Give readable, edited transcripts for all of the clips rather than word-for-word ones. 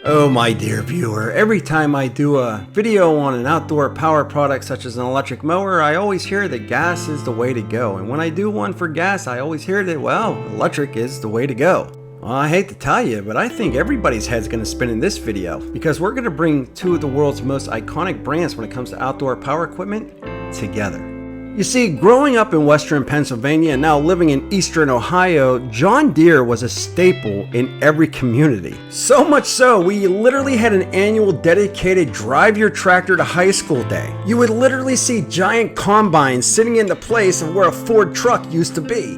Oh my dear viewer, every time I do a video on an outdoor power product such as an electric mower, I always hear that gas is the way to go. And when I do one for gas, I always hear that, well, electric is the way to go. Well, I hate to tell you, but I think everybody's head's going to spin in this video because we're going to bring two of the world's most iconic brands when it comes to outdoor power equipment together. You see, growing up in western Pennsylvania and now living in eastern Ohio, John Deere was a staple in every community. So much so, we literally had an annual dedicated drive your tractor to high school day. You would literally see giant combines sitting in the place of where a Ford truck used to be.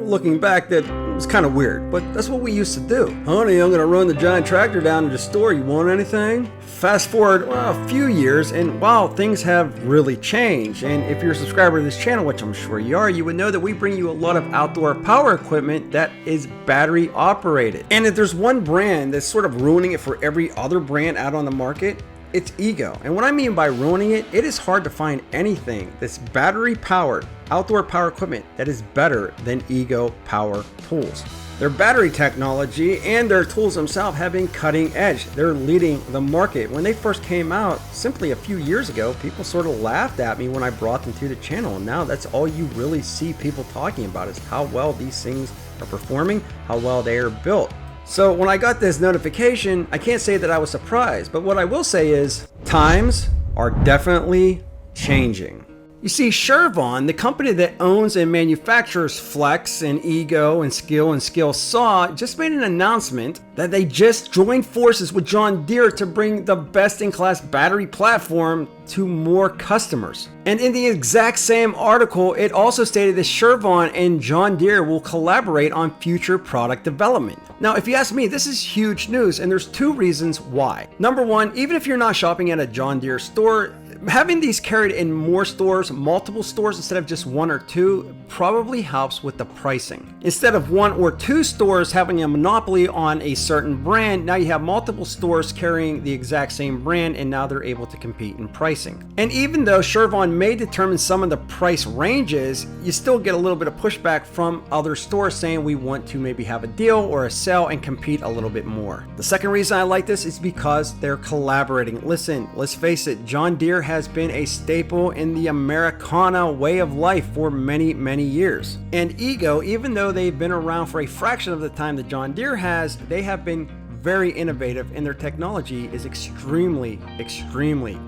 Looking back, that was kind of weird, but that's what we used to do. Honey, I'm gonna run the giant tractor down to the store. You want anything? Fast forward a few years, and wow, things have really changed. And if you're a subscriber to this channel, which I'm sure you are, you would know that we bring you a lot of outdoor power equipment that is battery operated. And if there's one brand that's sort of ruining it for every other brand out on the market, it's Ego. And what I mean by ruining it, it is hard to find anything that's battery powered outdoor power equipment that is better than Ego power tools. Their battery technology and their tools themselves have been cutting edge. They're leading the market. When they first came out, simply a few years ago, people sort of laughed at me when I brought them to the channel. And now that's all you really see people talking about is how well these things are performing, how well they are built. So when I got this notification, I can't say that I was surprised, but what I will say is times are definitely changing. You see, Chervon, the company that owns and manufactures Flex and Ego and Skill Saw, just made an announcement that they just joined forces with John Deere to bring the best-in-class battery platform to more customers. And in the exact same article, it also stated that Chervon and John Deere will collaborate on future product development. Now, if you ask me, this is huge news, and there's two reasons why. Number one, even if you're not shopping at a John Deere store, having these carried in more stores, multiple stores instead of just one or two, probably helps with the pricing. Instead of one or two stores having a monopoly on a certain brand, now you have multiple stores carrying the exact same brand, and now they're able to compete in pricing. And even though Chervon may determine some of the price ranges, you still get a little bit of pushback from other stores saying we want to maybe have a deal or a sale and compete a little bit more. The second reason I like this is because they're collaborating. Listen, let's face it, John Deere has been a staple in the Americana way of life for many years. And Ego, even though they've been around for a fraction of the time that John Deere has, they have been very innovative and their technology is extremely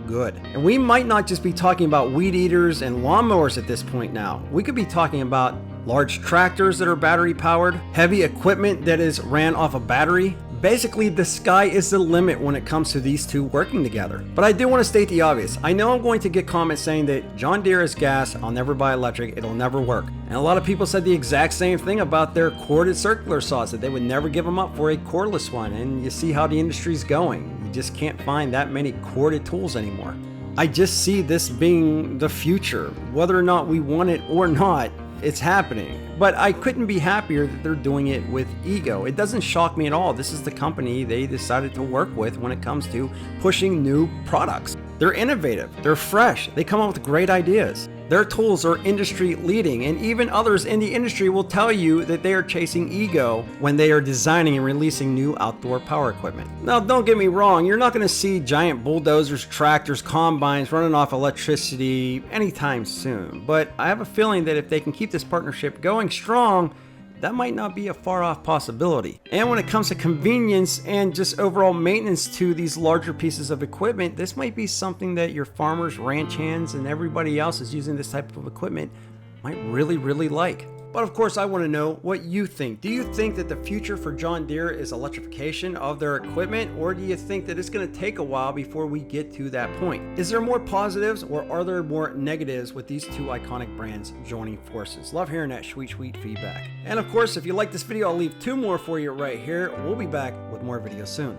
good. And we might not just be talking about weed eaters and lawnmowers at this point now. We could be talking about large tractors that are battery powered, heavy equipment that is ran off a battery. Basically, the sky is the limit when it comes to these two working together. But I do want to state the obvious. I know I'm going to get comments saying that John Deere is gas, I'll never buy electric, it'll never work. And a lot of people said the exact same thing about their corded circular saws, that they would never give them up for a cordless one. And you see how the industry's going. You just can't find that many corded tools anymore. I just see this being the future. Whether or not we want it or not, it's happening. But I couldn't be happier that they're doing it with Ego. It doesn't shock me at all. This is the company they decided to work with when it comes to pushing new products. They're innovative, they're fresh, they come up with great ideas. Their tools are industry leading, and even others in the industry will tell you that they are chasing Ego when they are designing and releasing new outdoor power equipment. Now, don't get me wrong, you're not going to see giant bulldozers, tractors, combines running off electricity anytime soon, but I have a feeling that if they can keep this partnership going strong, that might not be a far off possibility. And when it comes to convenience and just overall maintenance to these larger pieces of equipment, this might be something that your farmers, ranch hands, and everybody else is using this type of equipment might really like. But of course, I want to know what you think. Do you think that the future for John Deere is electrification of their equipment, or do you think that it's going to take a while before we get to that point? Is there more positives or are there more negatives with these two iconic brands joining forces? Love hearing that sweet feedback. And of course, if you like this video, I'll leave two more for you right here. We'll be back with more videos soon.